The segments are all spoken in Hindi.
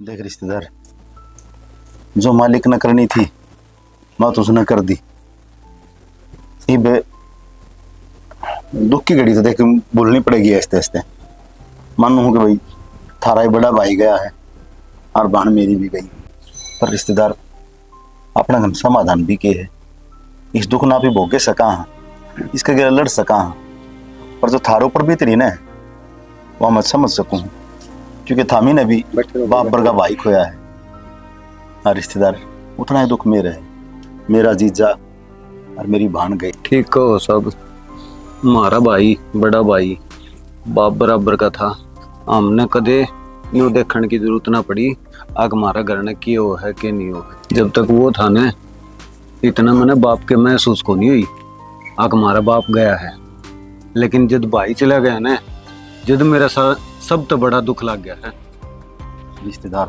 देख रिश्तेदार, जो मालिक ने करनी थी बात उसने कर दी। ये दुख की घड़ी तो देख बोलनी पड़ेगी आहिस्ते आहिस्ते। मानू हूं कि भाई थारा ही बड़ा भाई गया है और बहन मेरी भी गई, पर रिश्तेदार अपना हम समाधान भी के है। इस दुख ना भी भोगे सका हाँ, इसके गिला लड़ सका हाँ, पर जो थारों पर भी तेरी ना वह मैं समझ सकूं, क्योंकि थामी ने भी बाप बरगा भाई खोया है। हाँ रिश्तेदार, उतना ही दुख मेरा है। मेरा जीजा और मेरी बहन गई। ठीक कहो सब, हमारा भाई बड़ा भाई बाप बराबर का था। हमने कदे यूं देखने की जरूरत ना पड़ी आग हमारा घर ने की हो है कि नहीं हो है। जब तक वो था न इतना मैंने बाप के महसूस को नहीं हुई। आग हमारा बाप गया है, लेकिन जब भाई चला गया न, जब मेरा सब तो बड़ा दुख लग गया है। रिश्तेदार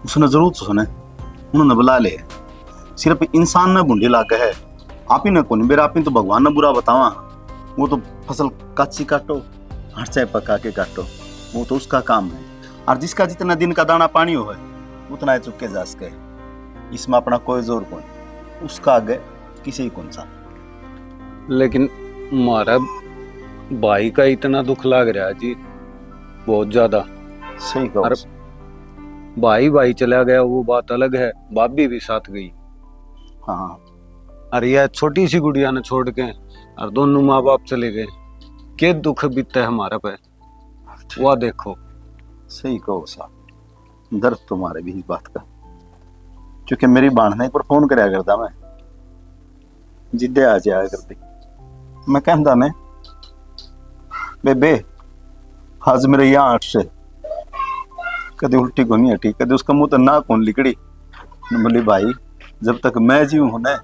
उसने जरूर सुने, उन्होंने बुला ले। सिर्फ इंसान ने बूंदी लाग है, आप ही ने कौन मेरा, आप ही तो भगवान ने बुरा बतावा। वो तो फसल कच्ची काटो हर चाहे पका के काटो, वो तो उसका काम है। और जिसका जितना दिन का दाना पानी हो है उतना ही चुपके जा सके। इसमें अपना कोई जोर कौन, उसका आगे किसी कौन सा। लेकिन हमारा भाई का इतना दुख लग रहा है जी, बहुत ज्यादा। सही कहो। भाई भाई चला गया वो बात अलग है, भाभी भी साथ गई। हाँ, अरे यार छोटी सी गुड़िया ने छोड़ के और दोनों माँ बाप चले गए, के दुख बीतता है हमारा पे, वह देखो। सही कहो साहब, दर्द तुम्हारे भी इस बात का, क्योंकि मेरी बहन ने एक बार फोन कराया करता, मैं जिद्दे आ जाया करती। मैं कहता ने बेबे आज मेरे यहाँ 8 से कभी उल्टी को नहीं हटी, कभी उसका मुंह तो ना कौन लिकड़ी। बोली भाई जब तक मैं जीव हूं ना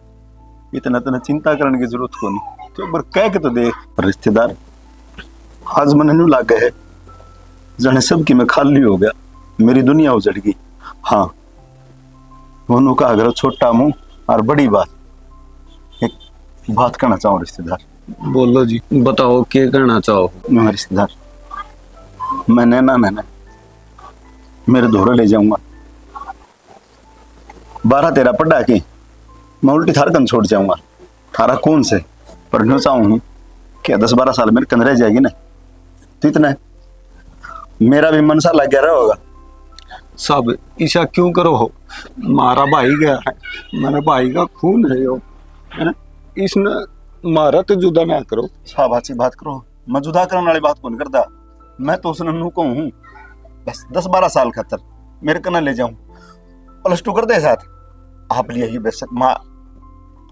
इतना तना चिंता करने की जरूरत को नहीं, तो एक बार कह के तो देख। रिश्तेदार आज मन नहीं लागे है जाने सबकी मैं खाली हो गया, मेरी दुनिया उजड़ गई। हाँ दोनों का अगर छोटा मुंह और बड़ी बात, एक बात कहना चाहूँ रिश्तेदार। बोलो जी, बताओ क्या कहना चाहो। रिश्तेदार मैं नैना मेरे धोरे ले जाऊंगा, 12-13 पढ़ा के मैं उल्टी थार कन छोड़ जाऊंगा। थारा कौन से पर नो चाहूँ क्या 10-12 साल मेरे कन रह जाएगी ना, तो इतना मेरा भी मन सा लग गया होगा। सब ईशा क्यों करो हो, मारा भाई गया है, मेरे भाई का खून है यो, है ना? इसने मारा तो जुदा ना करो। साहब अच्छी बात करो, मैं जुदा करने वाली बात कौन करता। मैं तो उसने नू कहूँ बस 10-12 साल खतर मेरे कना ले जाऊं, +2 कर दे साथ आप लिए ही बेशक माँ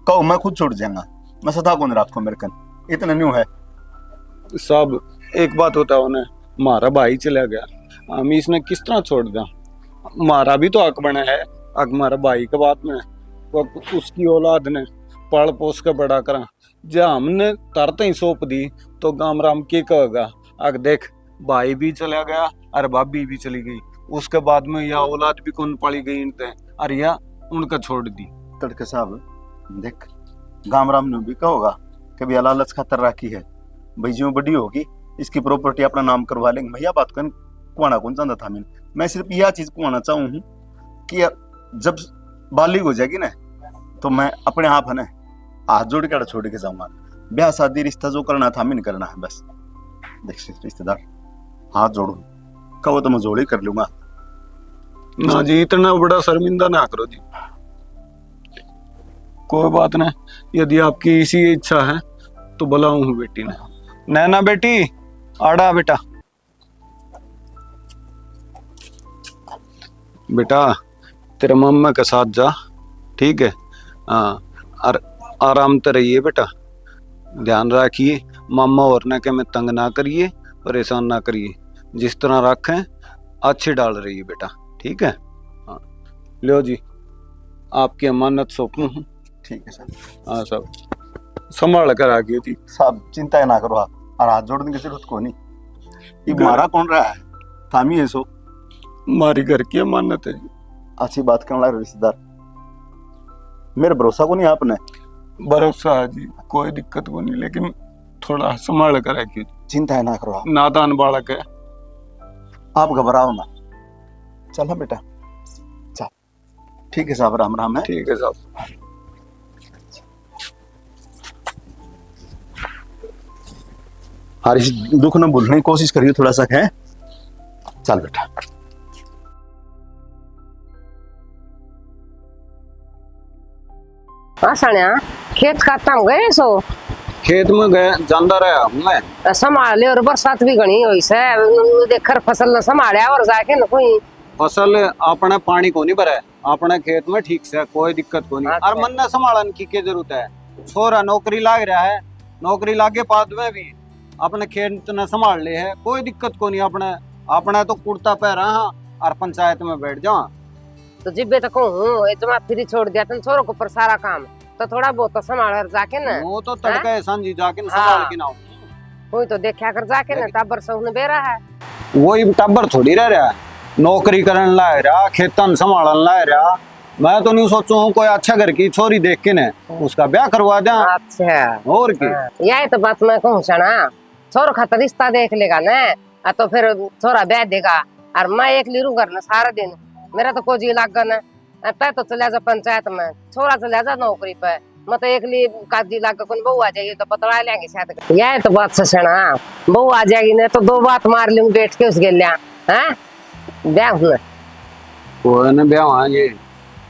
कहो मैं खुद छोड़ जाऊंगा, मैं सदा कौन रखो मेरे कन, इतना न्यू है। सब एक बात होता है ना, मारा भाई चला गया, हम इसने किस तरह छोड़ दिया। मारा भी तो हक बना है, हक हमारा भाई के बात में वो उसकी औलाद ने पाल पोस के बड़ा करा, जब हमने तरते ही सौंप दी तो गाम राम की कहेगा। अग देख भाई भी चला गया और भाभी भी चली गई, उसके बाद में यह औलाद भी कौन पाली गई इनते, और यह उनका छोड़ दी। तड़के साहब देख गाम राम ने भी कहोगा कभी लालच खातर राखी है, भाई जो बड़ी होगी इसकी प्रॉपर्टी अपना नाम करवा लेंगे। भैया बात कौन कुआना कौन चाहता था मैं सिर्फ यह चीज कुआना चाहूँ कि जब बालिग हो जाएगी ना तो मैं अपने आप है ना हाथ जोड़ के छोड़ के जाऊंगा। ब्याह शादी रिश्ता जो करना था मैं करना है बस। देख रिश्तेदार हाथ जोड़ू कहो तो मैं जोड़ी कर लूंगा ना जी, इतना बड़ा शर्मिंदा ना करो जी। कोई बात नहीं, यदि आपकी इसी इच्छा है तो बुलाऊं बेटी ने। नैना बेटी आड़ा बेटा, बेटा तेरे मम्मा के साथ जा, ठीक है? हाँ और आराम से रहिए बेटा, ध्यान रखिए मामा और ना के में तंग ना करिए, परेशान ना करिए, जिस तरह रखें अच्छी डाल रही है बेटा, ठीक है? हाँ लो जी, आपकी अमानत सौंपू हूँ। ठीक है सर। हाँ सब संभाल कर आगे जी। साहब चिंता ना करो आप, और हाथ जोड़ने की जरूरत को नहीं। ये मारा कौन रहा है, थामी है सो हमारी घर की अमानत है जी। अच्छी बात करने लगा रिश्तेदार, मेरे भरोसा को नहीं आपने। भरोसा है जी, कोई दिक्कत को नहीं, लेकिन थोड़ा संभाल कर आगे। चिंता ना करो आप। नादान बालक है। आप घबराओ ना। चलो बेटा चल। ठीक है साहब, राम राम है। ठीक है साहब। हर इस दुख न भूलने की कोशिश करियो थोड़ा सा है। चल बेटा। हाँ सण्या, खेत का काम गए सो खेत में गए जांदा रहा मैं। संभाल ले, और बरसात भी घनी हुई से देखकर फसल न संभालिया और जाके न कोई फसल अपने पानी को नहीं भरे, अपने खेत में ठीक से कोई दिक्कत को नहीं। अच्छा। और मन ने संभालन की क्या जरूरत है? छोरा नौकरी लाग रहा है, नौकरी लागे बाद में भी अपने खेत न संभाल ले है, कोई दिक्कत को नहीं। अपने तो कुर्ता पहरा हाँ और पंचायत में बैठ जाओ। तो जिब्बे तक हूँ ये जमा फ्री छोड़ दिया तुम छोरों को पर सारा काम तो थोड़ा बहुत तो संभाल कर जाके न वो तो तड़के सांझी जाके संभाल के ना हो। कोई तो देखा कर जाके न टाबर सहुने बेरा है। वही टब्बर थोड़ी रह रहा है, नौकरी करन ला रहा, खेतन संभालन ला रहा। मैं तो नहीं सोचू हूँ कोई अच्छा घर की छोरी देख के न उसका ब्याह करवा दे। अच्छा और की यही तो बात मैं कहूँ सना, छोरो खातर रिश्ता देख लेगा न तो फिर छोरा ब्याह देगा। और मैं एक लीरू घर न सारा दिन मेरा तो कोई जी लाग न तय तो चले जा पंचायत में, छोरा चले जा नौकरी पे। मैं तो एक लिए काजी लाग कौन बहू आ जाएगी तो पतला लेंगे शायद। यही तो बात से सना, बहू आ जाएगी न तो दो बात मार लूं बैठ के उस गेलिया हैं ब्याह हुआ। कोई न ब्याह ये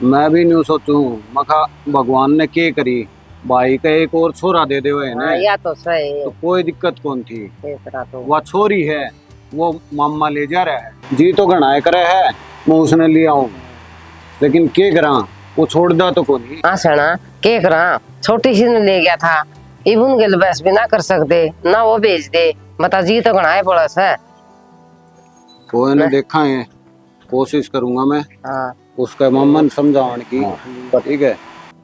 मैं भी नहीं सोचू। मखा भगवान ने के करी भाई का एक और छोरा दे दे हुए हाँ, या तो सही तो कोई दिक्कत कौन थी। तीसरा तो वह छोरी है वो मामा ले जा रहा है, जी तो घनाए करे है मैं उसने लिया हूँ, लेकिन के करा वो छोड़ दा तो कोई। हाँ सना के करा, छोटी सी ने ले गया था इबुन गेल बस भी ना कर सकते ना वो भेज दे, बता जी तो गणाए पड़ा है। कोई ने देखा है, कोशिश करूंगा मैं हाँ उसका मामा समझाने की। ठीक है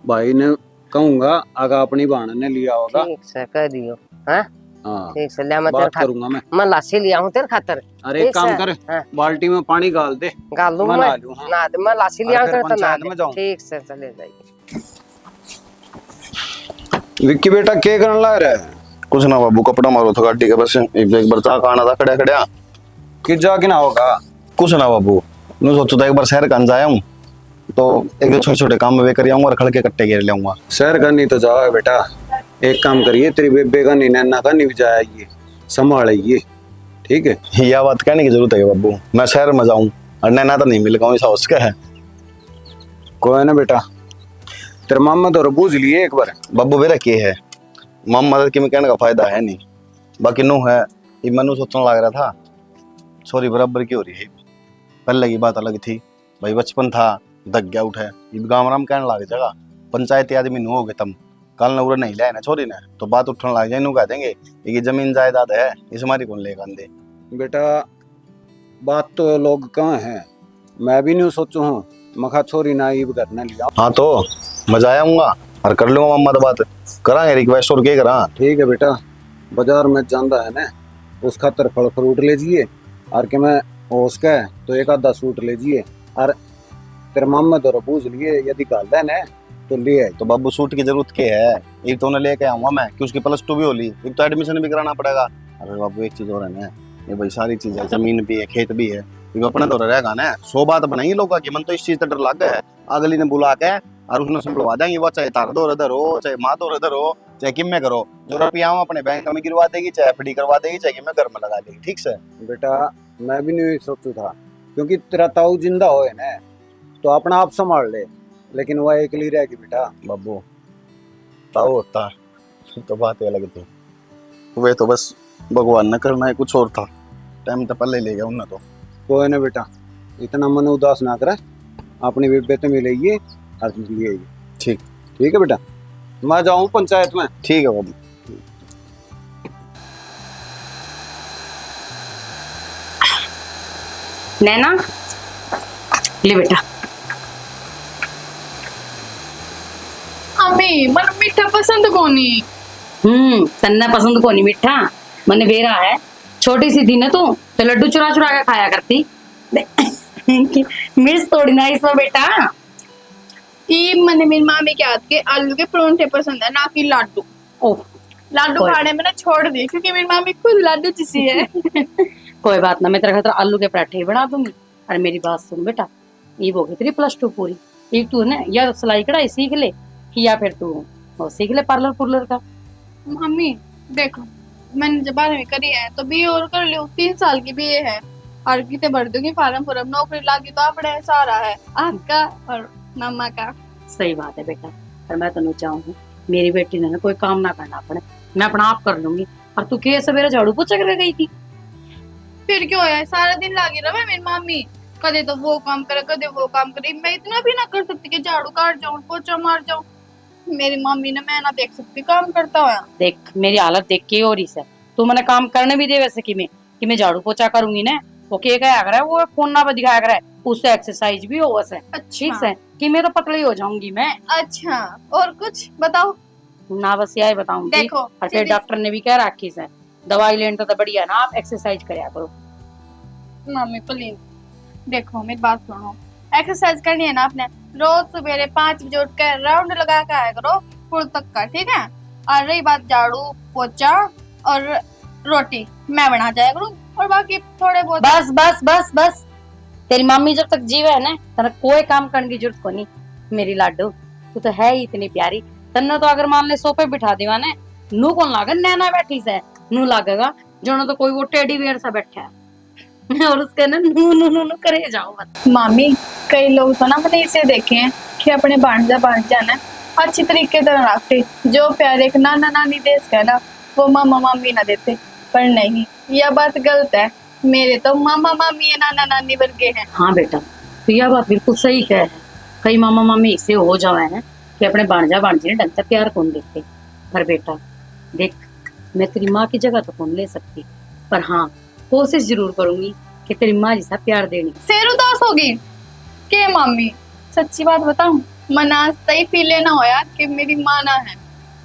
भाई ने कहूंगा अगर अपनी बहन ने लिया होगा। ठीक से कह दियो। हाँ हाँ ठीक से ले मैं तेरे बात करूंगा मैं लासी लिया हूँ तेरे खातर। अरे एक काम कर हाँ। बाल्टी में पानी गाल दे गाल दूं मैं मैं नहा लूं, हाँ। ना दे मैं लासी लिया हूँ फिर तेरे तो ना पंचायत में दे। जाऊं। ठीक से चले जाइए। विक्की बेटा के करने लग रहा है? कुछ ना बाबू, कपड़ा मारो था गाड़ी के बस एक बार चाक आना था खड़ा खड़ा। कि जाके ना होगा कुछ ना बाबू, मैं सोचो था एक बार शहर कान जाया हूँ तो एक दो छोटे छोटे काम में वे कर आऊंगा और खड़के कट्टे घेर ले आऊंगा। शहर का नहीं तो जाओ बेटा, एक काम करिए तेरी बेबे का नहीं नैना का नहीं जाए ये संभालिए। ठीक है यह बात कहने की जरूरत है बाबू, मैं शहर में जाऊँ और नैना तो नहीं मिल पाऊँ ऐसा उसका है। कोई ना बेटा, तेरे मामा तो बूझ लिए एक बार। बाबू मेरा के है माम मदद की में कहने का फायदा है नहीं, बाकी नो है ये मनु सोचने लग रहा था छोरी बराबर की हो रही है। पहले की बात अलग थी भाई, बचपन था दग गया उठे गाँव राम कहने लग जगह पंचायती आदमी नो हो गए तम कल न उरे नहीं लाए ना छोरी ने तो बात उठने लग जाए, कह देंगे ये जमीन जायदाद है इस हमारी कौन लेगा दे। बेटा बात तो लोग कहाँ हैं, मैं भी नहीं सोचू हूँ मखा छोरी ना ये करने लिया। हाँ तो मजा आऊंगा और कर लूंगा मामा तो बात करांगे रिक्वेस्ट और क्या करा। ठीक है बेटा, बाजार में जांदा है ना उस खातर फल फ्रूट ले जिए और के मैं उसका है तो एक आधा सूट ले जिए और तेरे मामा तो बूझ लिए यदि गाल है ना तो लिए। तो बाबू सूट की जरूरत क्या है, एक तो उन्हें लेके आऊंगा मैं कि उसकी +2 भी हो ली, एक तो एडमिशन भी कराना पड़ेगा। अरे बाबू एक चीज और है ना, ये भाई सारी चीज है, जमीन भी है खेत भी है, ये अपना तो रहेगा ना। 100 बात बनाई लोगों की, मन तो इस चीज का डर लग गया है अगली ने बुला के और उसने संभलवा देंगे वो, चाहे तार दो इधर हो चाहे माँ दो इधर हो चाहे किम में करो, जो रुपया अपने बैंक में गिरवा देगी चाहे FD करवा देगी चाहे मैं घर में लगा देगी। ठीक से बेटा मैं भी नहीं सोचू था क्योंकि तेरा ताऊ जिंदा होए ना तो अपना आप संभाल ले, लेकिन वह अकेली रहेगी बेटा। बाबू ताऊ होता तो बात अलग थी, वे तो बस भगवान न करना है, कुछ और था टाइम तो पहले ले गया उन्हें तो। कोई ना बेटा, इतना मन उदास ना करे, अपनी बेबे तो मिलेगी और लिए ठीक ठीक है बेटा, मैं जाऊँ पंचायत में। ठीक है बाबू। नैना ले बेटा। अम्मी मन मीठा पसंद कोनी। तन्ना पसंद कोनी मीठा, मने बेरा है छोटी सी थी ना तू तो लड्डू चुरा चुरा के खाया करती। मिर्च तोड़ी ना इसमें बेटा। ई मने मेरी मामी के हाथ के आलू के परोंठे पसंद है, ना कि लाडू। ओ लाडू कोई- खाने में ना छोड़ दी क्योंकि मेरी मामी खुद लाडू जैसी है। कोई बात ना, मैं तेरे खातर आलू के पराठे ही बना दूंगी। और मेरी बात सुन बेटा, ये हो गई तेरी +2 पूरी। एक तू ना या सिलाई कढ़ाई सीख ले, या फिर तू वो सीख ले पार्लर पुर्लर का। मम्मी देखो, मैंने जब 12वीं करी है तो बीए और कर लियो, 3 साल की बीए है। और कितने भर दूंगी फार्म फुरम, नौकरी लागी तो अपने सारा है आपका और मम्मा का। सही बात है बेटा, पर मैं तेन चाहूँ मेरी बेटी ने ना कोई काम ना करना पड़े, मैं अपना आप कर लूंगी। और तू के सवेरे झाड़ू पोछा करके गई थी? फिर क्यों है, सारा दिन लागी रहे मेरी मम्मी, कदे तो वो काम करे कदे वो काम करे। मैं इतना भी ना कर सकती कि झाड़ू काट जाऊं पोछा मार जाऊं। मेरी मम्मी ने मैं ना देख सकती काम करता हुआ। देख मेरी हालत देख के और इस है, तू मैंने काम करने भी दे वैसे कि मैं झाड़ू पोछा करूंगी ना, वो के क्या कर रहा है, वो फोन ना पर दिखाया कर रहा है, उससे एक्सरसाइज भी हो वैसे। ठीक है कि मैं तो पतली हो जाऊंगी मैं। अच्छा और कुछ बताओ ना बस यही बताऊंगी। देखो और फिर डॉक्टर ने भी कह रखी है दवाई लेने तो बढ़िया ना, आप एक्सरसाइज करया करो। मम्मी प्लीज देखो मेरी बात सुनो, एक्सरसाइज करनी है ना आपने, रोज सवेरे 5 बजे उठ कर राउंड लगा के आया करो फुल तक का, ठीक है। और रही बात झाड़ू पोछा और रोटी, मैं बना जाया करूँ, और बाकी थोड़े बहुत। बस बस बस बस, तेरी मम्मी जब तक जीवे है ना तेरा कोई काम करने की जरूरत को नहीं। मेरी लाडू तू तो है ही इतनी प्यारी, तन्ने तो अगर मान ले सोफे बिठा देवा ने, नू कौन लागे नैना बैठी से, नू लागेगा जो तो कोई वो टेडी बियर सा बैठा है और उसके ना नू नू नू नू करे जाओ बस। मामी कई लोग तो ना मैंने इसे देखे हैं कि अपने भांजा ना अच्छी तरीके से रखते, जो प्यार एक नाना नानी देश का ना वो मामा मामी ना देते। पर नहीं, यह बात गलत है, मेरे तो मामा मामी नाना नानी वर्गे हैं। हाँ बेटा, तो यह बात बिल्कुल सही है। कई मामा मामी इसे हो जावे हैं कि अपने भांजा भांजी ने ढंग से प्यार कौन देते। पर बेटा देख, मैं तेरी माँ की जगह तो कौन ले सकती, पर हाँ कोशिश जरूर करूंगी कि तेरी माँ जैसा प्यार देने। शेर उदास होगी के मामी, सच्ची बात बताऊं, मना सही फील लेना होया कि मेरी माँ ना है,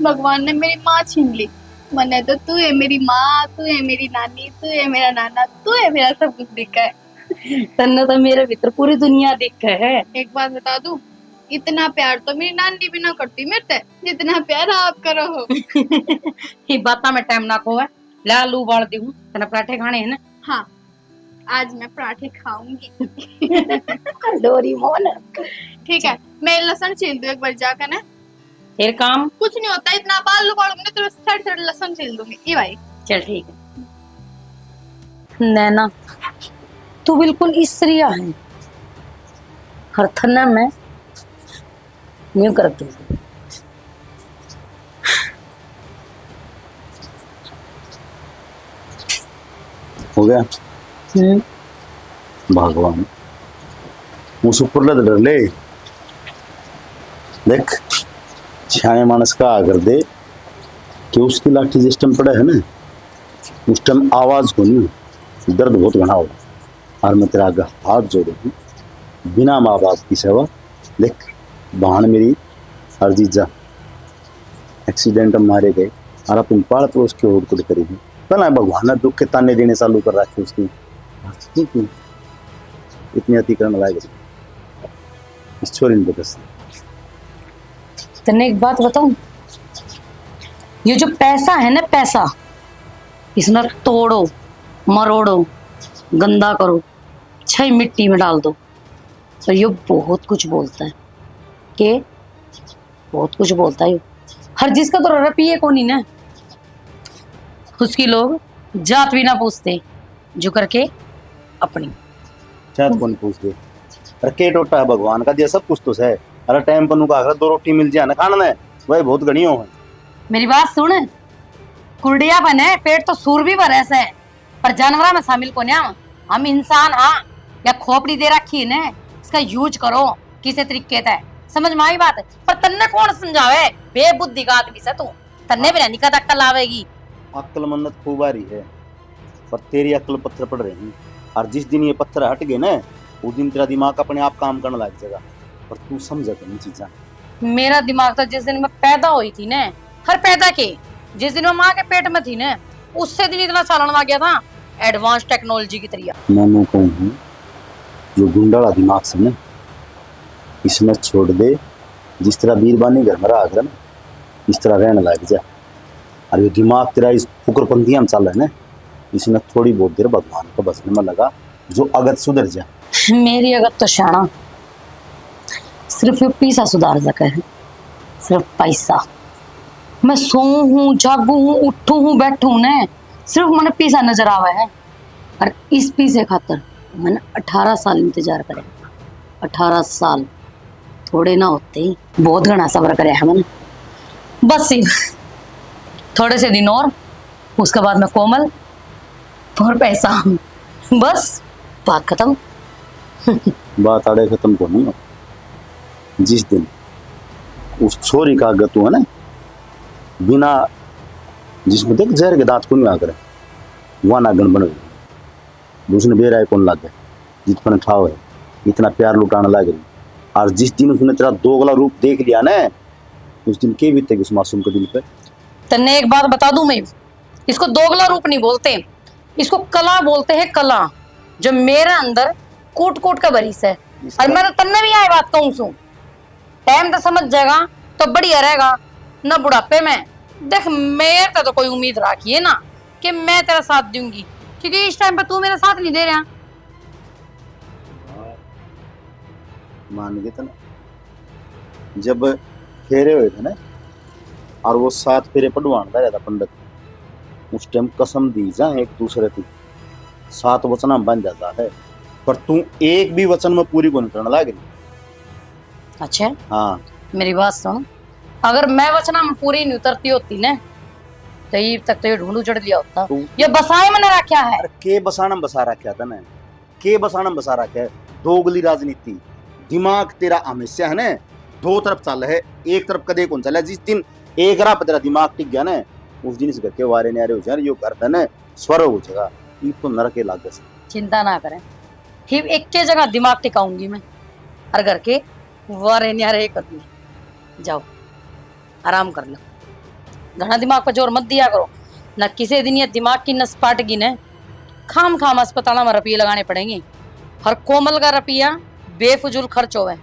भगवान ने मेरी माँ छीन ली। मने तो तू है मेरी माँ, तू है मेरी नानी, तू है मेरा नाना, तू है मेरा सब कुछ दिखा है। तन्ने तो मेरे भीतर पूरी दुनिया दिख है। एक बात बता दूं, इतना प्यार तो मेरी नानी भी ना करती मेरे से जितना प्यार आप करो हो। ये बात में टाइम ना खोए, ले आलू उबाल दी हूँ, तेने पराठे खाने हैं ना? हाँ आज मैं पराठे खाऊंगी। डोरीमोन। ठीक है, मैं लहसुन छील दूं एक बार जाकर ना। फिर काम कुछ नहीं होता, इतना आलू उबालूंगी तो साइड साइड लहसुन छील दूंगी। ये भाई चल ठीक है। नैना तू बिल्कुल स्त्रिया है, हर थन्ना में यूं करती है। हो गया भगवान, उस ऊपर लद डर ले। देख छाने मानस का आकर दे कि उसकी लाठी जिस टाइम पड़ा है ना, उस टाइम आवाज को नहीं, दर्द बहुत घना होगा। और मैं तेरा आगे हाथ जोड़ूंगी बिना माँ बाप की सेवा। देख बहन मेरी हर जीजा एक्सीडेंट में मारे गए और अपन पाल पड़ोस के होड़ कुछ करेगी, पहला भगवान ने दुख के ताने देने चालू कर रखे उसकी। क्यों इतनी अतिक्रमण लायक इस छोरी ने बता। तन्ने एक बात बताऊं, ये जो पैसा है ना पैसा, इसमें तोड़ो मरोड़ो गंदा करो, छह मिट्टी में डाल दो, तो ये बहुत कुछ बोलता है। के बहुत कुछ बोलता है, हर चीज का तो रपिए को नहीं ना, उसकी लोग जात भी ना पूछते, जो करके अपनी शायद कौन पूछ दे। अरे के टोटा है भगवान का दिया सब कुछ तो है। अरे टाइम पर नुका अगर 2 रोटी मिल जाए ना खाना है, वही बहुत गणियों है। मेरी बात सुन, कुर्डिया बने पेट तो सूर भी भरे से, पर जानवरा में शामिल को नहीं। हम इंसान हाँ, या खोपड़ी दे रखी है ना, इसका यूज करो किसी तरीके से, समझ में आई बात। पर तन्ने कौन समझावे, बेबुद्धि का आदमी से तू, तन्ने भी नहीं कद अक्ल आवेगी। अक्ल मन्नत खूब आ रही है, पर तेरी अक्ल पत्थर पड़ रही है। और जिस दिन ये पत्थर हट गए ना, उस दिन तेरा दिमाग अपने आप काम करने लग जाएगा। पर तू समझा नहीं चीजा। मेरा दिमाग तो जिस दिन मैं पैदा हुई थी ना, हर पैदा के जिस दिन मैं माँ के पेट में थी ना, उससे दिन इतना चालन लग गया था एडवांस टेक्नोलॉजी की तरह। मैं कहूँ जो गुंडाला दिमाग से ना, इसमें छोड़ दे। जिस तरह बीरबानी घर में रहा कर ना, इस तरह रहने लग जा। और ये दिमाग तेरा इस फुकरपंथियां में चल रहा है ना, इसमें थोड़ी बहुत देर भगवान को बसने में लगा, जो अगत सुधर जाए। मेरी अगत तो शाना सिर्फ ये पैसा सुधार सके है, सिर्फ पैसा। मैं सोऊं हूँ, जागू हूँ, उठू हूँ, बैठू हूँ ने, सिर्फ मैंने पैसा नजर आवा है। और इस पैसे खातर मैंने 18 साल इंतजार करे। 18 साल थोड़े ना होते ही, बहुत घना सब्र करे है मैंने। बस थोड़े से दिन और, उसके बाद में कोमल और पैसा, बस बात खत्म। बात आड़े खत्म को नहीं हो। जिस दिन उस छोरी का अगत हुआ ना, बिना जिसमें देख जहर के दांत को नहीं आकर वहां नागन बन गई। उसने बेरा है कौन लागे जितना ठाव है, इतना प्यार लुटाने लग रही। और जिस दिन उसने तेरा दोगला रूप देख लिया ना, उस दिन के बीते उस मासूम के दिल पे। तन्ने एक बात बता दूं मैं, इसको दोगला रूप नहीं बोलते, इसको कला बोलते हैं, कला जो मेरे अंदर कूट कूट का बरिस है। और मैं तो तन्ने भी आई बात कहूं सू, टाइम तो समझ जाएगा तो बढ़िया रहेगा ना। बुढ़ापे में देख मेरे तो कोई उम्मीद रखिए ना कि मैं तेरा साथ दूंगी, क्योंकि इस टाइम पे तू मेरा साथ नहीं दे रहा। मान गए थे ना जब फेरे हुए थे ना, और वो 7 फेरे पढ़वाना रहता पंडित, उस टाइम कसम दी जा एक दूसरे की 7 वचन बन जाता है, पर तू एक भी वचन में पूरी को नहीं करने लग रही। अच्छा हाँ मेरी बात सुन, अगर मैं वचना में पूरी नहीं उतरती होती ना तो ये तक तो ये ढूंढू चढ़ लिया होता। ये बसाए मैंने रखा है। अरे के बसानम बसा रखा था ना, के बसानम बसा रखा है। दोगली राजनीति, दिमाग तेरा हमेशा है ना 2 तरफ चल है, एक तरफ कदे कौन चला। जिस दिन एक राह पे तेरा दिमाग टिक गया ना, उस दिन इस घर के वारे न्यारे हो जाए, यो घर था ना स्वर्ग हो जाएगा। ये तो नरक के लागे से। चिंता ना करें, फिर एक के जगह दिमाग टिकाऊंगी मैं, और घर के वारे न्यारे करूंगी। जाओ आराम कर लो, घना दिमाग पर जोर मत दिया करो ना। किसी दिन ये दिमाग की नस पाटगी ने खाम खाम अस्पताल में रुपये लगाने पड़ेंगे। हर कोमल का रुपया बेफजूल खर्च होवे,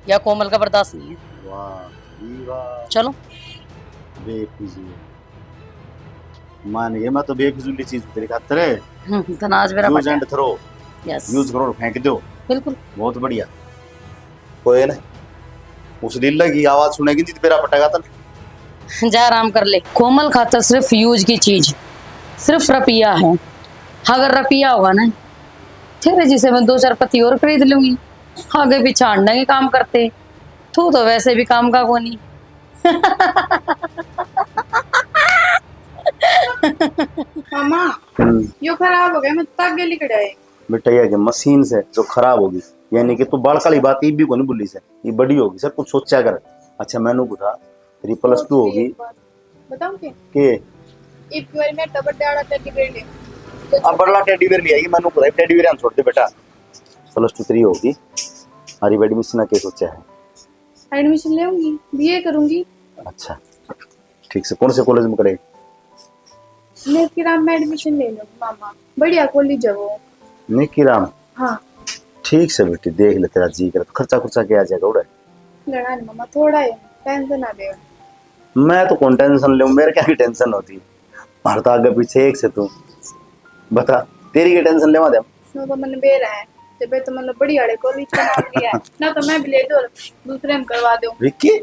या कोमल का बर्दाश्त नहीं है। वाह वाह, चलो बेफिजूल मान गए। मैं तो बेफिजूल चीज तेरे खातिर है, तनाज मेरा use and throw, yes use करो फेंक दो। बिल्कुल। बहुत बढ़िया। कोई ना उस दिल लगी आवाज सुनेगी जित मेरा पटेगा था। जा आराम कर ले। कोमल खातर सिर्फ यूज की चीज सिर्फ रुपया है। अगर रुपया होगा ना फिर जिसे मैं 2-4 पति और खरीद लूंगी, आगे भी छाड़ने के काम करते। तू तो वैसे भी काम का को नहीं। मामा यो खराब हो गया, मैं तक गेली कड़ाई बेटा ये कि मशीन से जो खराब होगी, यानी कि तू बालका वाली बात ये भी को नहीं बोली से, ये बड़ी होगी सर, कुछ सोचा कर। अच्छा मैंने पूछा तेरी +2 होगी बताऊं के एक बार मैं टबर डाड़ा टेडी बेयर ले अब बड़ला टेडी बेयर लिया, मैंने पूछा टेडी बेयर हम छोड़ दे बेटा। +2 तेरी होगी, हरी एडमिशन के सोचा है। एडमिशन लेऊंगी, बीए करूंगी। अच्छा ठीक से, कौन से कॉलेज में करे? नेकीराम में एडमिशन ले लो मामा, बढ़िया कॉलेज है वो। नेकीराम? हाँ ठीक से बेटी देख ले, तेरा जी करे तो खर्चा खुर्चा क्या आ जाएगा उड़े। लड़ा नहीं मामा, थोड़ा है, टेंशन ना ले। मैं तो कौन टेंशन लूं, मेरे क्या की टेंशन होती, मारता आगे पीछे एक से तू बता, तेरी की टेंशन लेवा दे। नो तो मैंने बेरा है जब तो मतलब बढ़िया कॉलेज का नाम लिया है ना, तो मैं भी ले दो दूसरे में करवा दूं। विक्की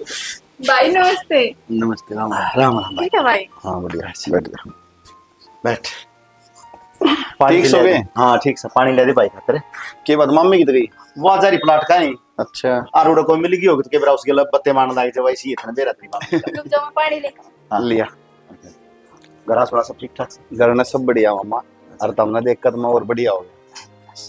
भाई नमस्ते। नमस्ते। राम राम राम भाई। ठीक है भाई। हाँ बढ़िया, बैठ जा बैठ। पानी ठीक सो ले गए? दे। हाँ ठीक से पानी ले दे भाई खातिर। के बाद मम्मी की तो गई। वो आजारी प्लाट का नहीं अच्छा आरोड़ा कोई मिल गई होगी तो के बेरा उसके लब बत्ते मारने लगे जब ऐसी इतना बेरा तेरी बात। रुक जाओ मैं पानी लेकर। लिया। घर थोड़ा सब ठीक ठाक से? घर में सब बढ़िया मामा, और तुमने देखकर तो मैं और बढ़िया हो गया।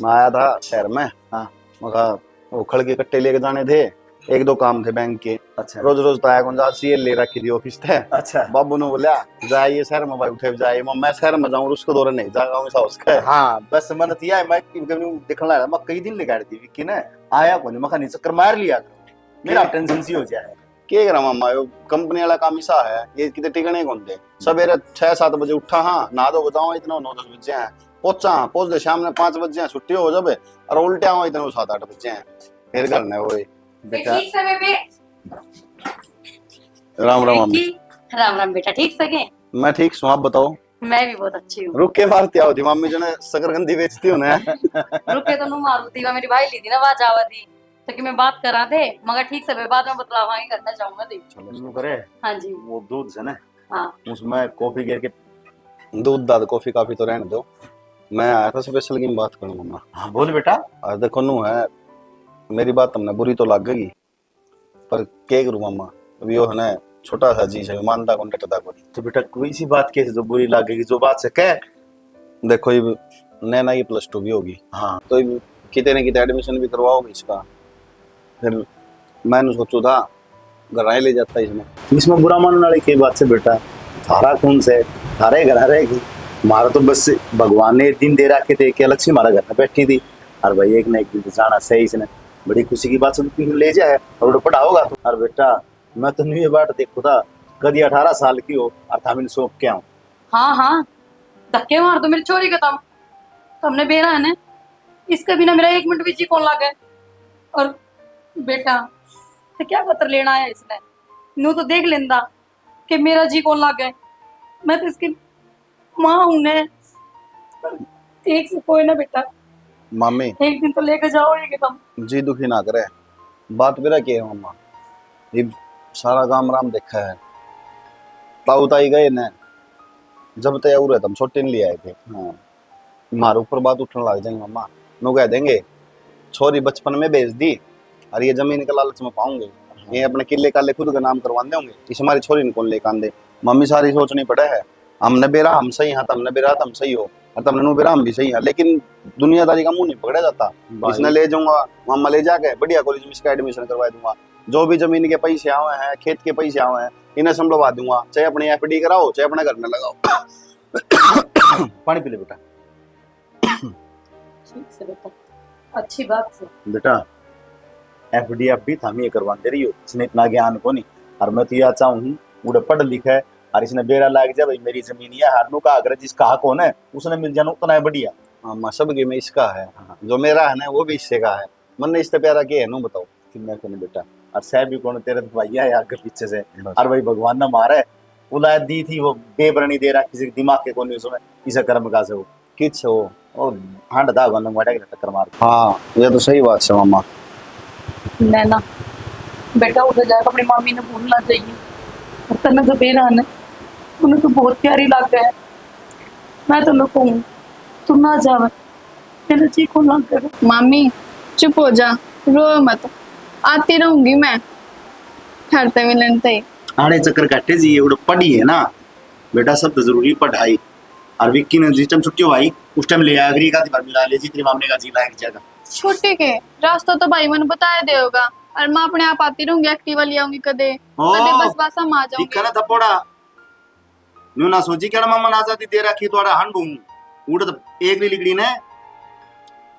मैं आया था शहर में, हाँ मगा वो खड़ के कट्टे लेके जाने थे, 1-2 काम थे बैंक के। अच्छा रोज रोज तो आया कौन जा, सीएल ले रखी थी ऑफिस थे। अच्छा बाबू ने बोला जाइए शहर में भाई, उठे जाइए। मैं शहर में जाऊँ उसको दौरे नहीं जाऊंगा हमेशा उसका। हाँ बस मन थिया मैं देखने लगा, मैं कई दिन लेकर थी विक्की ने आया कोनी, मैं नीचे चक्कर मार लिया मेरा टेंशन सी हो जाए। के करा मामा, यो कंपनी वाला काम ऐसा है, ये कितने टिकने कौन थे। सवेरे 6-7 बजे उठा, हाँ नहा धो जाओ, इतना 9-10 बजे हैं पहुंच दे, शाम में 5 बजे हैं छुट्टी हो जाए, और उल्टे आओ इतने 7-8 बजे हैं फिर करने वो बेटा। ठीक से बेबे। राम राम मम्मी। राम राम बेटा, ठीक सके? मैं ठीक हूँ, आप बताओ। मैं भी बहुत अच्छी हूँ। रुक के मारती आओ थी मम्मी जो ने शकरकंदी बेचती हो ना। रुके तो नु मारू थी मेरी भाई ली थी ना बात जावा थी तो कि मैं बात करा थे मगर ठीक से मैं बाद में बतलावा ही करना चाहूंगा थी। शुरू करे हाँ जी। वो दूध से ना हाँ उसमें कॉफी गिर के। दूध दाद कॉफी काफी तो रहने दो, मैं आया था स्पेशल की बात करूँ मम्मा। हाँ बोल बेटा। आज देखो नू है, मेरी बात तुमने बुरी तो लग गई पर क्या करूँ मम्मा, अभी वो है ना छोटा सा चीज है, मानता कौन टटता को नहीं। तो बेटा कोई सी बात कैसे जो बुरी लगेगी, जो बात से कह। देखो ये नैना की +2 भी होगी, हाँ तो ये कितने न कितने एडमिशन भी करवाओगे इसका, फिर मैंने सोचू था घर आए ले जाता इसमें। इसमें बुरा मानने वाली की बात से बेटा, थारा कौन से थारे घर रहेगी। हमारा तो बस भगवान ने एक दिन दे रखे थे कि लक्ष्मी हमारा घर में बैठी थी, और भाई एक ना एक दिन तो जाना सही इसने, बड़ी खुशी की बात से ले जाए और पढ़ाओगा तो। और बेटा मैं तो नहीं ये बात देखो था, कभी 18 साल की हो और था मैंने सौंप के आऊँ। हाँ हाँ धक्के मार दो मेरी चोरी का तुमने बेरा है ना, इसका बिना मेरा 1 मिनट भी जी कौन लागे। और बेटा तो क्या पत्र लेना है इसने, नू तो देख लेंदा कि मेरा जी कौन लागे, मैं तो इसकी माँ हूं ने। ठीक से कोई ना बेटा, मम्मी एक दिन तो लेकर जाओ ये तुम। जी दुखी ना करे, बात मेरा क्या है मम्मा, ये सारा काम राम देखा है, ताऊ ताई गए न जब तय उरे तुम छोटे ने ले आए थे। हाँ मारे ऊपर बात उठने लग जाएंगे मम्मा, नो कह देंगे छोरी बचपन में बेच दी और ये जमीन के लालच में पाऊंगे, ये अपने किले काले खुद का नाम करवा देंगे, इस हमारी छोरी ने कौन लेकर आंदे। मम्मी सारी सोचनी पड़े है, हमने बेरा हम सही है, तुमने बेरा तुम सही हो, और तुमने नु बेरा हम भी सही है, लेकिन दुनियादारी का मुंह नहीं पकड़ा जाता। इसने ले जाऊंगा मम्मा ले जाके बढ़िया कॉलेज में इसका एडमिशन करवा दूंगा, जो भी जमीन के पैसे आए हैं खेत के पैसे आए हैं इन्हें संभलवा दूंगा, चाहे अपनी FD कराओ चाहे अपने घर में लगाओ। पानी पी ले बेटा। ठीक से बेटा, अच्छी बात से। बेटा FD अब भी थामी करवा दे रही हो, इसने इतना ज्ञान को नहीं, और मैं तो यह चाहूँ उड़े पढ़ लिखा है और इसने बेरा लाग जाए भाई मेरी जमीन है हारनू का अगर जिसका हक होना है उसने मिल जाना उतना है बढ़िया। हाँ सब के में इसका है, जो मेरा है ना वो भी इससे का है, मन ने इससे प्यारा क्या है नो बताओ। कि मैं कौन बेटा और सह भी कौन तेरे भैया है आगे पीछे से, और भाई भगवान ने मारा है उलाद दी थी वो बेबरणी दे रहा किसी के दिमाग के कोने उसमें इसे कर्म का से हो किच हो और हांड दा गन वाटे के टक्कर मार। हाँ ये तो सही बात है मामा। नैना बेटा उधर जाकर अपनी मम्मी ने भूलना चाहिए, और तने तो बेरा ने उन्हें तो बहुत प्यारी लग गया है, मैं तो लोग कहूँ तू ना जावे तेरे जी को लग गया। मामी चुप हो जा, रो मत, आती रहूंगी मैं ठहरते मिलन तय। आने चक्कर काटे जी उड़ पढ़ी है ना बेटा, सब तो जरूरी पढ़ाई, और विक्की ने जिस टाइम छुट्टी हो भाई उस टाइम ले आगरी का बार मिला ले जी तेरे मामले का जी लायक जगह छुट्टी के रास्ता तो भाई मैंने बताया दे होगा, और मैं अपने आप आती रहूंगी, एक्टिवा ले आऊंगी कदे कदे बस बस हम आ दिखा जाऊंगी। ना थप्पड़ा न्यू ना सोची क्या मामा ना आजादी दे रखी तोड़ा हन बूम उड़ तो एक भी लिगड़ी ने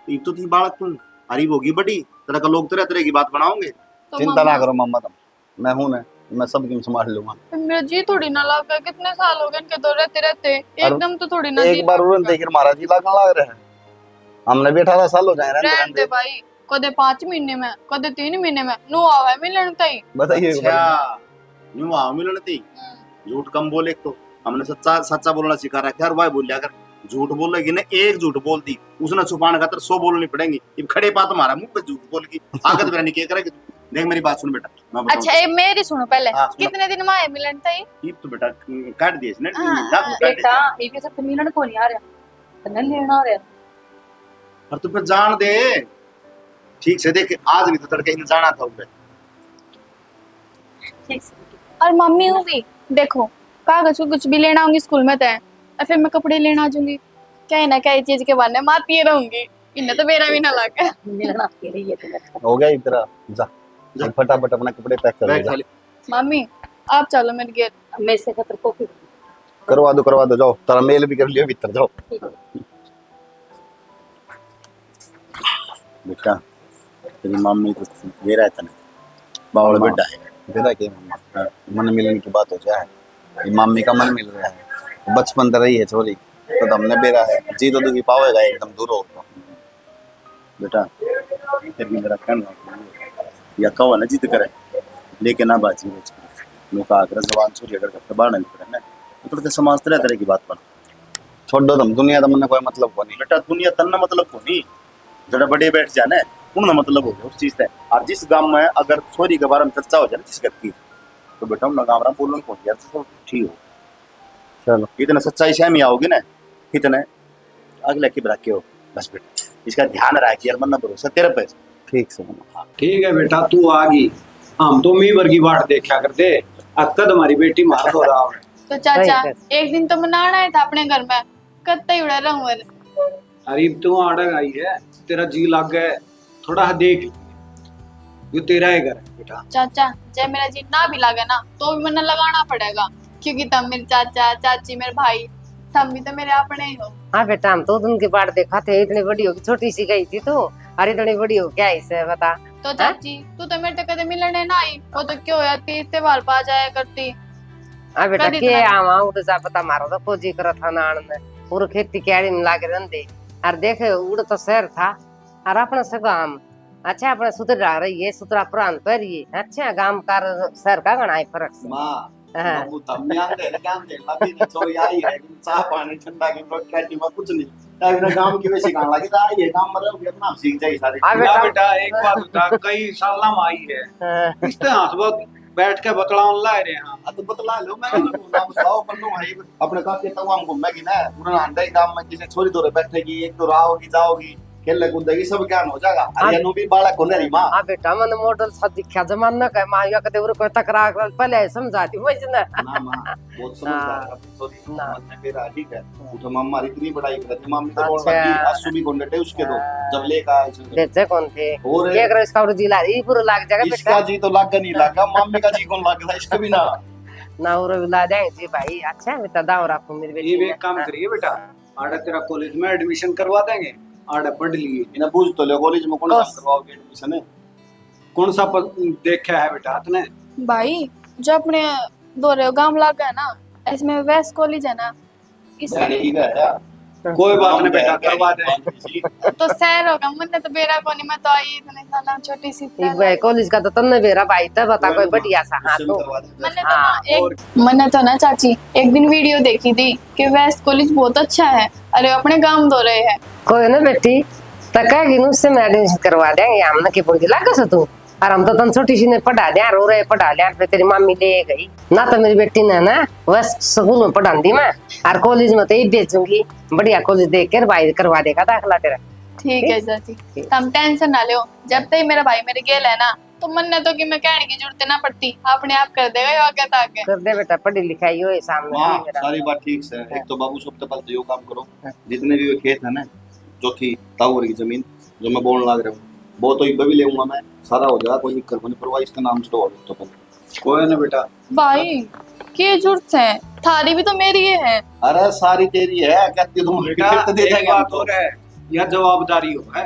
एक तो थी बालक तुम हरी होगी बड़ी तरह का लोग तरह तरह की बात बनाओगे। तो चिंता ना मामा, करो मम्मा तुम, मैं हूं ना, मैं सब की संभाल लूंगा। मेरा जी थोड़ी ना लग गया, कितने साल हो गए इनके तो रहते रहते एकदम तो थोड़ी ना जी एक बार उड़न लगेगा। देखिए महाराज जी लगने लग रहे हैं, हमने भी 18 साल हो जाए रहने दे भाई, कदे 5 महीने में कदे 3 महीने में नो आवे मिलन तई। बताइए। अच्छा न्यू आओ मिलन थी झूठ कम बोले तो हमने सच्चा सच्चा बोलना सिखा रखा है, और भाई बोल अगर झूठ बोलेगी ना एक झूठ बोल दी उसने छुपाने खातर 100 बोलनी पड़ेंगी, ये खड़े पात हमारा मुंह पे झूठ बोल की आगत बेरा नहीं क्या करेगी। देख मेरी बात सुन बेटा मैं बताऊं, अच्छा ये मेरी सुनो पहले, हाँ, सुनो। कितने दिन में आए मिलन तई? ये तो बेटा काट दिए इसने हाँ, दांत काट दिए। बेटा ये भी सब मिलन को नहीं आ रहा, तने लेना आ रहा। और तू फिर जान दे ठीक से, देख आज नहीं तो तड़के ही जाना था उसे। ठीक से और मम्मी हूँ भी देखो, कागज को कुछ भी लेना होंगी स्कूल में तय, और फिर मैं कपड़े लेना आ जाऊंगी, क्या ना क्या चीज के बहाने मारती रहूंगी, इन्हें तो मेरा भी ना लगा। मिलना के लिए तो हो गया इधर जा जा फटाफट अपने कपड़े पैक कर बैग ले, खाली मम्मी आप चलो मेरे गेट। मैं से खतर कॉफी करवा दो जाओ, तारा मेल भी कर लियो भीतर जाओ। बेटा तेरी मम्मी तो दे रहा था बावड़ बेटा है बेटा के मम्मा मन मिलने की बात हो जाए, ये मम्मी का मन मिल रहा है, बचपन तो रही है छोरी तो हमने बेरा है जी तो दुखी पावेगा एकदम दूर हो तो। बेटा फिर भी मेरा कहना या कहो ना जिद करे लेके ना बाजी लोग आकर जवान छोड़ी अगर घर बाहर नहीं पड़े ना तो समाज तरह तरह की बात बना छोड़ दो तुम, दुनिया तो मन कोई मतलब को नहीं। बेटा दुनिया तन्ना मतलब को नहीं, जरा बड़े बैठ जाने उन मतलब हो गया उस चीज से। और जिस गांव में अगर छोरी के बारे में चर्चा हो जाए जिस घर की, तो बेटा हम गाँव बोलने को यार सब ठीक हो। चलो इतना सच्चाई से हम आओगे ना, इतने अगले की रखे हो बस बेटा, इसका ध्यान रख यार, मन भरोसा तेरे पे। ठीक से ठीक है बेटा, तू आ गई, हम तो मी वर्गी बाट देखा करते, अक्कद हमारी बेटी मार हो रहा है। तो चाचा सही एक दिन तो मनाना है था अपने घर में, कत्ता ही उड़ा रहूं। अरे तू आड़क आई है, तेरा जी लग गया, थोड़ा देख, ये तेरा ही घर है बेटा। चाचा जब मेरा जी ना भी लगे ना तो भी मन लगाना पड़ेगा, क्योंकि तब मेरे चाचा चाची मेरे भाई तब भी तो मेरे अपने ही हो। हाँ बेटा, हम तो उनकी बाट देखा थे, इतनी बड़ी होगी, छोटी सी गई थी तो, अरे इतनी बड़ी हो क्या इसे बता। तो चाची तू तो मेरे तक कदे मिलने ना आई, वो तो क्यों यार तीज त्योहार पा जाया करती। हाँ बेटा, कदी के इतना- आवा उड़ जा पता मारो तो खोजी करा था नान में, पूरा खेती क्याड़ी में लागे रंदे, और देखे उड़ तो शहर था, और अपना से गांव, अच्छा अपने सुधरा रही है, सुतरा प्रांत पर ये, अच्छा गांव का शहर का गणा है फर्क से। मां हाँ। बाबू तब नहीं आंदे ना काम दे लगी ना चोरी आई है, चाह पानी ठंडा की रोटी में कुछ नहीं, ताकि काम की वैसे गान लगी था, ये काम मरे हो अपना सीख जाए सारे। हाँ बेटा बेटा, बेटा एक बात बता, कई साल में आई है, हाँ, इस तरह सुबह बैठ के बतलावन ला रहे हैं। तो बतला लो, मैं नाम बताओ पर तुम भाई अपने काम के तमाम घूमेगी ना पूरा अंडा काम में, किसी छोरी दौरे बैठेगी, एक तो आओगी जाओगी खेलने कूदेगी, सब ज्ञान हो जाएगा। अरे नु भी बालक होने रही मां। हाँ बेटा, मन मॉडल सब दिखा जमाना का माँ या कदे कोई तकरार कर पहले समझाती वही ना। ना मां बहुत समझदार है सॉरी ना। मन में मेरा ठीक है, उठो मम्मा इतनी बड़ाई करती, मम्मी तो बोल अच्छा। रही आसू भी कोंडे उसके दो जब लेका बेचे कौन थे, और ये कर इसका जिला ये पूरा लाग जाएगा इसका बेटा, जी तो लागा नहीं लागा, मम्मी का जी कौन लागा इसका भी ना। ना और ला जाएंगे जी भाई। अच्छा बेटा, दाव रखो मेरी ये बेटी भी एक काम करिए बेटा, आड़ा तेरा कॉलेज में एडमिशन करवा देंगे, आड़ा पढ़ लिए। इन्हें पूछ तो ले कॉलेज में कौन सा करवाओगे एडमिशन है? कौन सा देखा है बेटा आपने? भाई जो अपने दो गांव लगा है ना, इसमें वेस्ट कॉलेज है ना, इस ठीक है यार, कोई बात नहीं बेटा, करवा दे। तो शहर होगा, मैंने तो बेरा को नहीं, मैं तो आई इतने साल छोटी सी थी। एक भाई कॉलेज का तो तन्ने बेरा भाई तब बता कोई बढ़िया सा। हाँ तो मैंने तो ना चाची एक दिन वीडियो देखी थी कि वेस्ट कॉलेज बहुत अच्छा है, अरे अपने गांव दो रहे हैं। कोई ना बेटी, तकागी उससे मैं एडमिशन करवा देंगे, हमने की पूंजी लागा से तू, और हम तो तन छोटी सी ने पढ़ा दिया, रो रहे पढ़ा लिया, फिर तेरी मम्मी ले गई ना, तो मेरी बेटी ने ना बस स्कूल में पढ़ा दी मैं, और कॉलेज में तो ये भेजूंगी, बढ़िया कॉलेज देख कर भाई करवा देगा दाखला तेरा। ठीक है चाची, तुम टेंशन ना लो, जब तक मेरा भाई मेरे गेल है ना, तो मन ने तो कि मैं कहने की जरूरत ना पड़ती, अपने आप कर देगा आगे ताके। कर दे बेटा, पढ़ी लिखाई हो सामने हाँ मेरा। सारी बात ठीक से। एक तो बाबू सबसे पहले तो यो काम करो, जितने भी खेत है ना, जो थी ताऊर की जमीन जो मैं बोलने लग रहा हूँ, वो तो एक भी लेऊंगा मैं, सारा हो जाएगा, कोई दिक्कत नहीं, परवाह इसका नाम से तो पहले कोई ना बेटा, भाई की जरूरत है, थारी भी तो मेरी ही है। अरे सारी तेरी है, कहती तुम बेटा फिर तो दे एक देंगे बात और है, यह जवाबदारी हो है,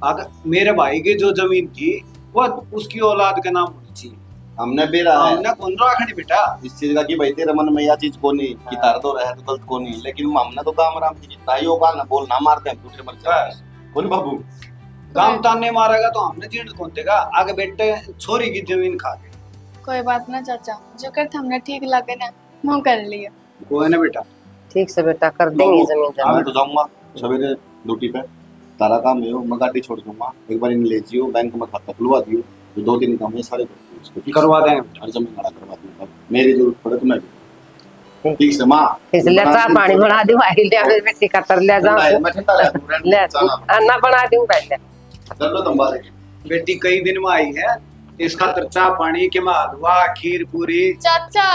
अगर मेरे भाई की जो जमीन थी वो उसकी औलाद का नाम होनी चाहिए, हमने बेरा है हमने कौन रखनी बेटा। इस चीज का कि भाई तेरे मन में यह चीज को नहीं कि तार तो रहे तो गलत को नहीं, लेकिन हमने तो काम आराम की ताइयों का ना बोलना मारते हैं दूसरे मर जाए बस। कौन बाबू काम ताने मारेगा तो हमने जीण कौन देगा, आगे बेटे छोरी की जमीन खा के। कोई बात ना चाचा, जो करते हमने ठीक लगे ना वो कर लिया। कोई ना बेटा, ठीक से बेटा, कर देंगे जमीन जमा। मैं तो जाऊंगा सवेरे ड्यूटी पे, तारा काम है मैं गाड़ी छोड़ दूंगा, एक बार इन्हें ले जियो, बैंक में खाता खुलवा दियो, जो 2-3 काम है सारे करवा देंगे बेटा। हर जमीन खड़ा करवा दूंगा, मेरी जरूरत पड़े तो मैं भी। ठीक से माँ इसलिए चाह पानी बना दूं भाई, ले मेरी बेटी का तर ले जाऊं, मैं ठंडा ले दूं, ले जाना ना बना दूं पहले। कर लो तुम बात। बेटी कई दिन में आई है, इस खातर चाह पानी के में हलवा खीर पूरी। चाचा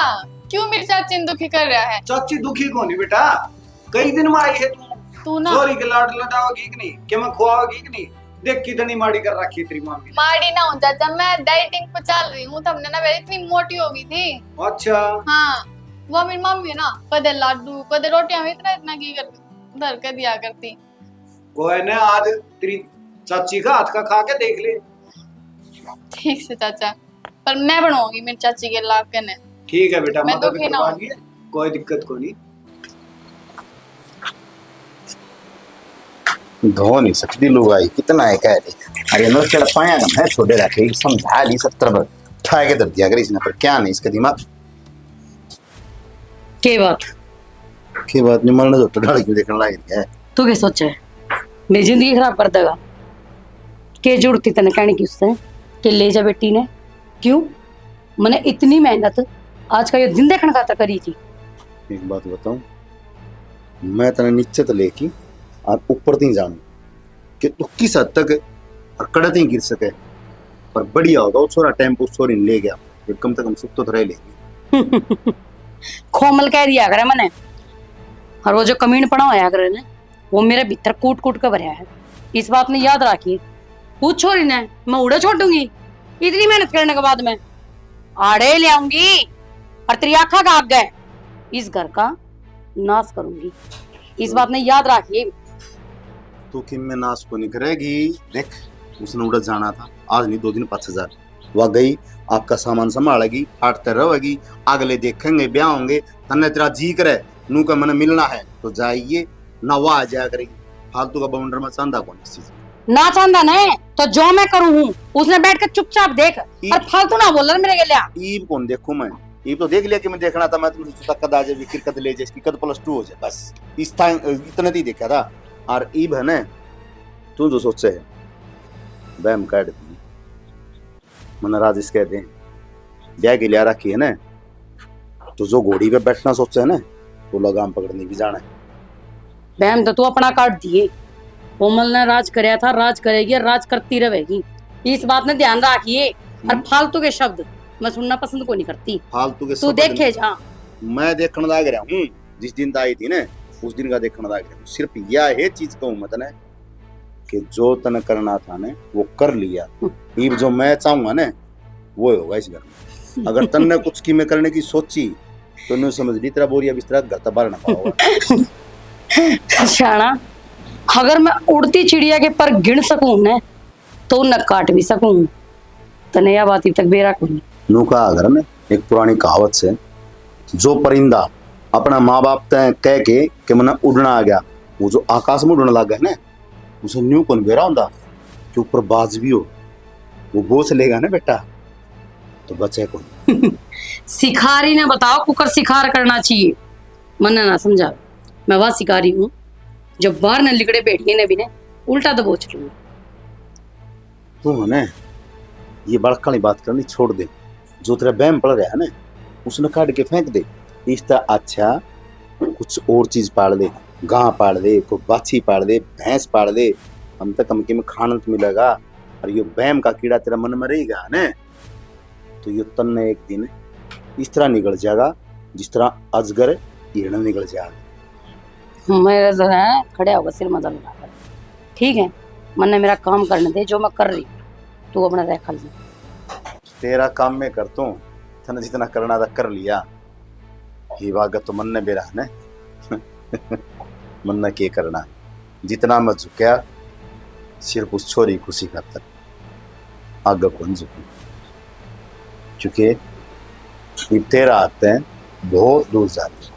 क्यों मेरी चाची ने दुखी कर रहा है? चाची दुखी को नहीं बेटा, कई दिन में आई है तू ना छोरी के लाड लडाओगी कि नहीं, कि मैं खुआओगी कि नहीं, देख कितनी माड़ी कर रखी तेरी मम्मी ने। माड़ी ना हो चाचा, मैं डाइटिंग पे चल रही हूँ, तब ना मेरी इतनी मोटी हो गई थी। अच्छा हाँ वो मेरी मम्मी है ना, कदे लाडू कदे रोटियां इतना इतना की कर धर के दिया करती। कोई ना, आज तेरी चाची का हाथ का खा के देख ले। ठीक से चाचा, पर मैं बनवाऊंगी मेरी चाची के लाभ के ने। ठीक है बेटा, मैं मदद दुखी ना करवा हूँ। दिए, कोई दिक्कत को नहीं। धो नहीं सकती लुगाई, कितना है कह रही, अरे नो चढ़ पाया ना मैं छोड़े रखे, समझा ली 70 बार, उठा के दर दिया अगर इसने, पर क्या नहीं इसका दिमाग। के बात की बात नहीं, मरने तो डाल क्यों देखने लग है। तू क्या सोचा है मेरी जिंदगी खराब कर देगा? के जुड़ती तने कहने की उससे कि ले जा बेटी ने? क्यों? मैंने इतनी मेहनत आज का ये दिन देखने खातर करी थी। एक बात बताऊं, मैं तने नीचे तो लेके और ऊपर नहीं जानू कि तू किस हद तक और कड़े नहीं गिर सके, पर बढ़िया होगा वो छोरा टेम्पो छोरी ले गया, ये कम से कम सुख तो रह लेगी। खोमल कह दिया करे मैंने, और वो जो कमीन पड़ा होया करे ने वो मेरे भीतर कूट कूट के भरया है। इस बात ने याद रखिए, पूछ छोरी ने मैं उड़े छोड़ दूंगी इतनी मेहनत करने के बाद? मैं आड़े ले आऊंगी और तेरी आंखा का आग गए इस घर का नाश करूंगी। इस बात ने याद रखिए। तू किम में नाश को नहीं करेगी। देख, उसने उड़द जाना था, आज नहीं 2 दिन 5,000 वह गई, आपका सामान संभालेगी, हाटते रहेगी, अगले देखेंगे ब्याह होंगे, तन्ने तेरा जी करे नू का मन मिलना है तो जाइए ना, वह आ जाया करेगी। फालतू का बाउंडर में चांदा कौन इस चीज ना चांदा नहीं तो जो मैं करूं हूं उसने बैठ कर चुपचाप देख और फालतू ना बोल मेरे के लिए। ईब कौन देखूं मैं? ईब तो देख लिया कि मैं देखना था, मैं तुमसे तक कद आ जाए, फिर कद ले जाए, इसकी कद +2 हो जाए, बस इस टाइम इतने ही देखा था। और ईब है ना, तू जो सोचे है बैम काट दी मन राजेश कहते हैं ब्याह के लिया रखी है ना, तो जो घोड़ी पे बैठना सोचे है ना वो लगाम पकड़ने की जाना है। बहन तो तू अपना काट दिए, कोमल ने राज कराया था, राज करेगी और राज करती रहेगी। इस बात ने ध्यान रखिए। और फालतू के शब्द मैं सुनना पसंद को नहीं करती। फालतू के तू देखे जा, मैं देखने लग रहा हूँ, जिस दिन आई थी ना उस दिन का देखने लग रहा हूँ। सिर्फ यह है चीज कहूँ मैं तने कि जो तने करना था ना वो कर लिया। ईब जो मैं चाहूंगा ना वो होगा इस घर में। अगर तन्ने कुछ की मैं करने की सोची तो नहीं समझ ली, तेरा बोरिया बिस्तरा घर तक बाहर ना पाओगा। शाना, अगर मैं उड़ती चिड़िया के पर गिन सकूं न तो न काट भी सकूं। तने यह बात तक बेरा को नू का अगर ना एक पुरानी कहावत से, जो परिंदा अपना माँ बाप तय कह के कि मैंने उड़ना आ गया, वो जो आकाश में उड़ने लग गया ना उसे न्यू कौन बेरा होता कि ऊपर बाज भी हो, वो बोझ लेगा ना बेटा तो बचे कौन। शिकारी ने बताओ कुकर शिकार करना चाहिए, मन्ना ना समझा। मैं वह शिकारी हूँ जब बाहर न लिकड़े बैठिए ने भी ने उल्टा तो बोझ लूंगी। तू है ये बड़काली बात करनी छोड़ दे। जो तेरा बैम पड़ रहा है ना उसने काट के फेंक दे। इस तरह अच्छा कुछ और चीज पाल दे, गां पाल दे, कोई बाछी पाल दे, भैंस पाल दे, हम तक कम में खाना तो मिलेगा। और ये बैम का कीड़ा तेरा मन में रहेगा ना तो ये तन ने एक दिन इस तरह निकल जाएगा जिस तरह अजगर हिरण निकल जाएगा। मेरा जो है खड़े होगा सिर मदद लगा कर, ठीक है? मन ने मेरा काम करने दे जो मैं कर रही हूँ, तू अपना रह खा ले। तेरा काम मैं करता हूँ, तने जितना करना था कर लिया। ये वागत तो मन ने बेरा है ना। मन ने क्या करना, जितना मैं झुकया सिर्फ उस छोरी खुशी खातर, आगे कौन झुकी, क्योंकि तेरा हाथ है बहुत दूर जाती।